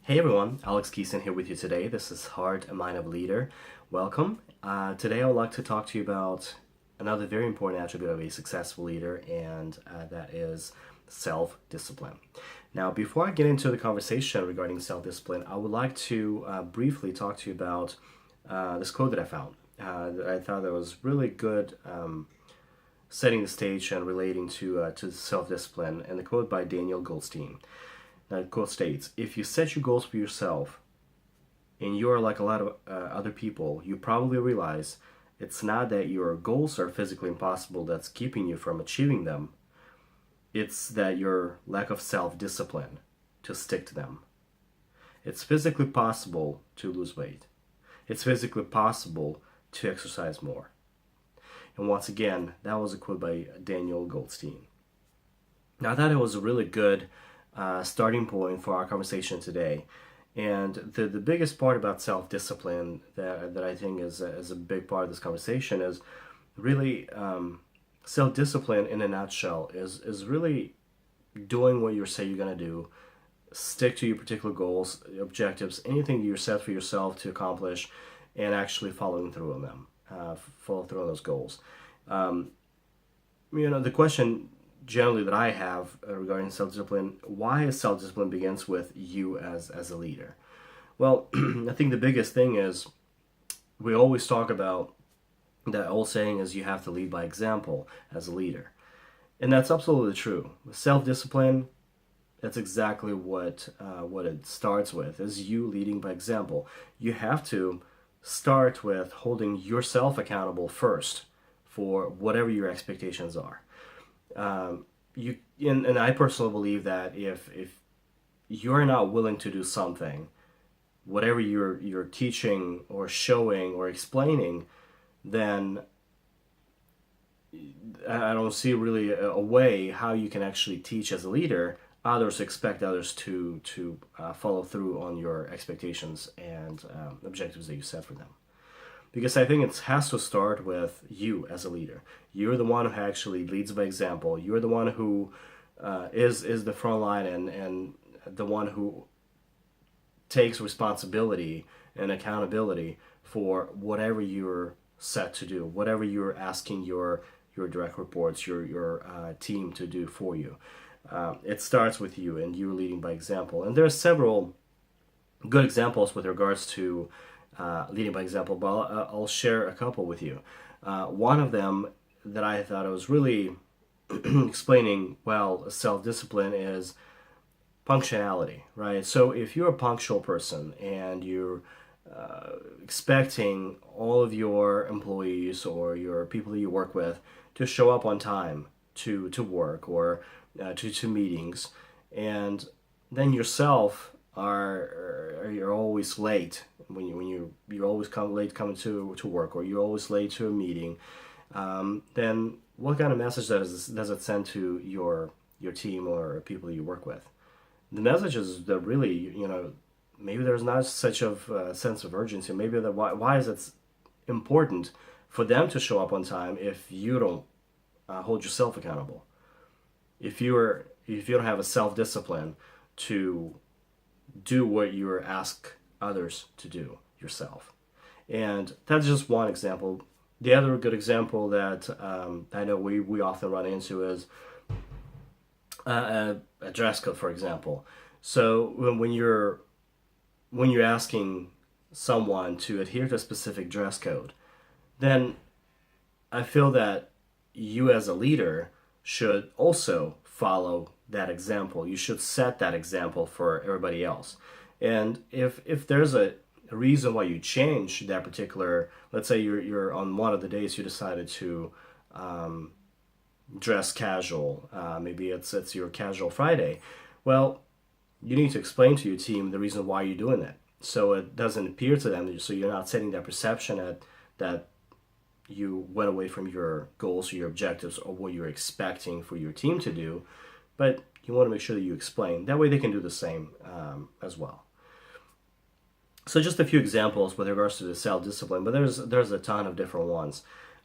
Hey everyone, Alex Keeson here with you today. This is Heart and Mind of a Leader. Welcome. Today I would like to talk to you about another very important attribute of a successful leader, and that is self-discipline. Now, before I get into the conversation regarding self-discipline, I would like to briefly talk to you about this quote that I found. That I thought that was really good, setting the stage and relating to self-discipline, and the quote by Daniel Goldstein. That quote states, "If you set your goals for yourself and you are like a lot of other people, you probably realize it's not that your goals are physically impossible that's keeping you from achieving them. It's that your lack of self-discipline to stick to them. It's physically possible to lose weight. It's physically possible to exercise more." And once again, that was a quote by Daniel Goldstein. Now, I thought it was a really good starting point for our conversation today. And the biggest part about self-discipline that I think is a big part of this conversation is really self-discipline in a nutshell is really doing what you say you're going to do, stick to your particular goals, objectives, anything you set for yourself to accomplish, and actually following through on them, follow through on those goals. The question generally that I have regarding self-discipline, why is self-discipline begins with you as a leader? Well, I think the biggest thing is we always talk about that old saying is you have to lead by example as a leader. And that's absolutely true. With self-discipline, that's exactly what it starts with, is you leading by example. You have to start with holding yourself accountable first for whatever your expectations are. And I personally believe that if you're not willing to do something, whatever you're teaching or showing or explaining, then I don't see really a way how you can actually teach as a leader others, expect others to follow through on your expectations and objectives that you set for them. Because I think it has to start with you as a leader. You're the one who actually leads by example. You're the one who is the front line and the one who takes responsibility and accountability for whatever you're set to do, whatever you're asking your direct reports, your team to do for you. It starts with you, and you're leading by example. And there are several good examples with regards to leading by example, but I'll share a couple with you. One of them that I thought was really explaining well self-discipline is punctuality, right? So if you're a punctual person and you're expecting all of your employees or your people that you work with to show up on time to work or to meetings, and then yourself you're always late you're always late coming to work, or you're always late to a meeting, then what kind of message does it send to your team or people you work with? The message is that really, maybe there's not such of a sense of urgency. Maybe that why is it important for them to show up on time if you don't hold yourself accountable? If you don't have a self-discipline to do what you're asked others to do yourself. And that's just one example. The other good example that I know we often run into is a dress code, for example. So when you're asking someone to adhere to a specific dress code, then I feel that you as a leader should also follow that example. You should set that example for everybody else. And if there's a reason why you change that particular, let's say you're on one of the days you decided to dress casual, maybe it's your casual Friday. Well, you need to explain to your team the reason why you're doing that, so it doesn't appear to them, so you're not setting that perception that you went away from your goals or your objectives or what you're expecting for your team to do, but you want to make sure that you explain. That way they can do the same as well. So just a few examples with regards to the self-discipline, but there's a ton of different ones.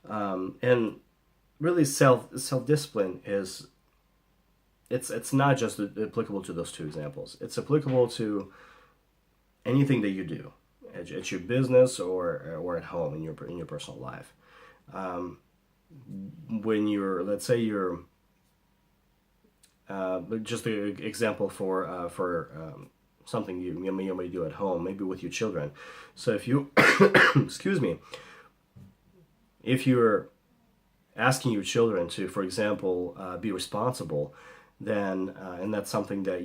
And really self-discipline is, it's not just applicable to those two examples. It's applicable to anything that you do, at your business or at home in your personal life. When you're, let's say you're, just an example for something you may do at home, maybe with your children. So if you, excuse me, if you're asking your children to, for example, be responsible, then and that's something that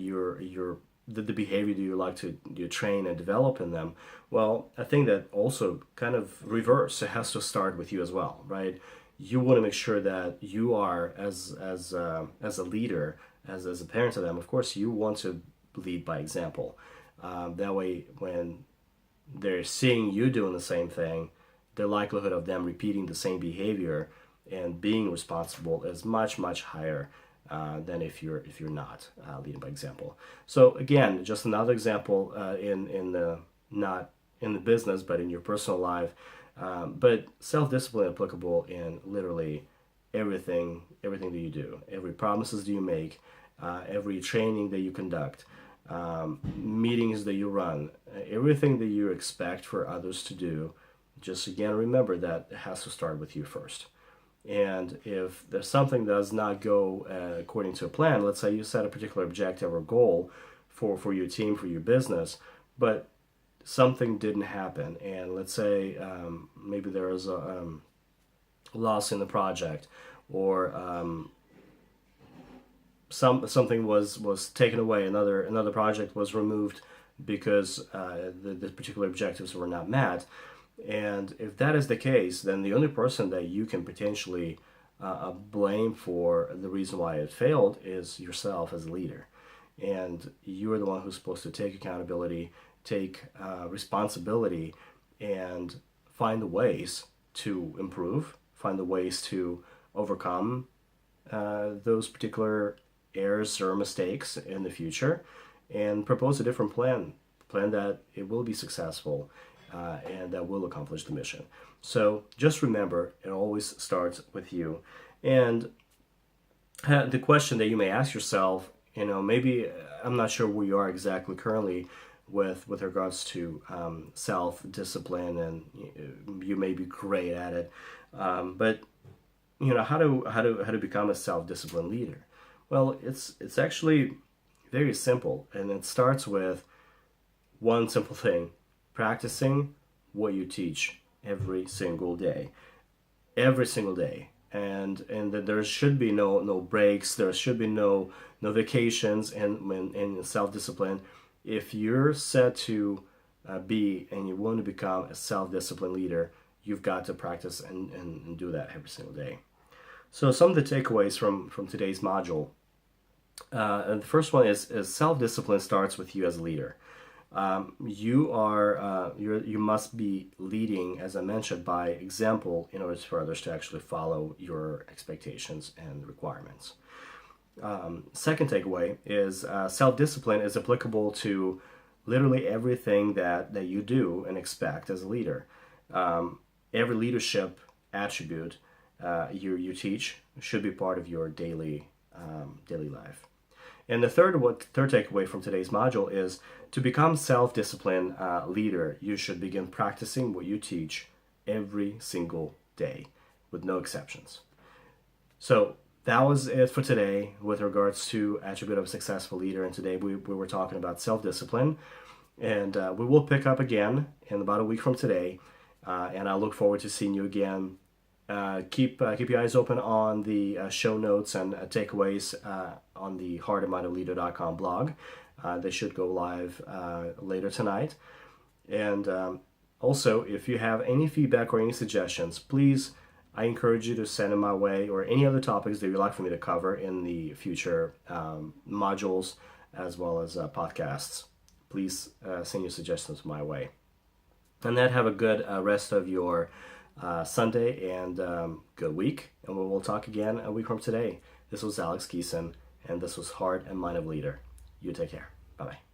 the behavior that you like to you train and develop in them. Well, I think that also kind of reverse. It has to start with you as well, right? You want to make sure that you are as a leader, as a parent to them. Of course, you want to lead by example. That way, when they're seeing you doing the same thing, the likelihood of them repeating the same behavior and being responsible is much higher than if you're not leading by example. So again, just another example in the not in the business but in your personal life. But self-discipline applicable in literally everything that you do, every promises that you make, every training that you conduct, meetings that you run, everything that you expect for others to do. Just again, remember that it has to start with you first. And if there's something that does not go according to a plan, let's say you set a particular objective or goal for your team, for your business, but something didn't happen, and let's say maybe there was a loss in the project, or something was taken away, another project was removed because the particular objectives were not met. And if that is the case, then the only person that you can potentially blame for the reason why it failed is yourself as a leader. And you are the one who's supposed to take accountability, take responsibility, and find the ways to improve, find the ways to overcome those particular errors or mistakes in the future, and propose a different plan that it will be successful. And that will accomplish the mission. So just remember, it always starts with you. And the question that you may ask yourself, maybe I'm not sure where you are exactly currently with regards to self-discipline, and you may be great at it, but how to become a self-disciplined leader? Well, it's actually very simple, and it starts with one simple thing: practicing what you teach every single day, and that there should be no breaks, there should be no vacations, and in self-discipline, if you're set to be and you want to become a self-disciplined leader, you've got to practice and do that every single day. So some of the takeaways from today's module, and the first one is self-discipline starts with you as a leader. You must be leading, as I mentioned, by example in order for others to actually follow your expectations and requirements. Second takeaway is self-discipline is applicable to literally everything that you do and expect as a leader. Every leadership attribute you teach should be part of your daily life. And the third takeaway from today's module is to become self-disciplined leader, you should begin practicing what you teach every single day with no exceptions. So that was it for today with regards to attribute of a successful leader. And today we were talking about self-discipline. And we will pick up again in about a week from today. And I look forward to seeing you again. Keep your eyes open on the show notes and takeaways on the heartandmindofleader.com blog. They should go live later tonight. And also, if you have any feedback or any suggestions, please, I encourage you to send them my way, or any other topics that you'd like for me to cover in the future modules as well as podcasts. Please send your suggestions my way. And then have a good rest of your Sunday and good week. And we will talk again a week from today. This was Alex Keeson, and this was Heart and Mind of Leader. You take care. Bye-bye.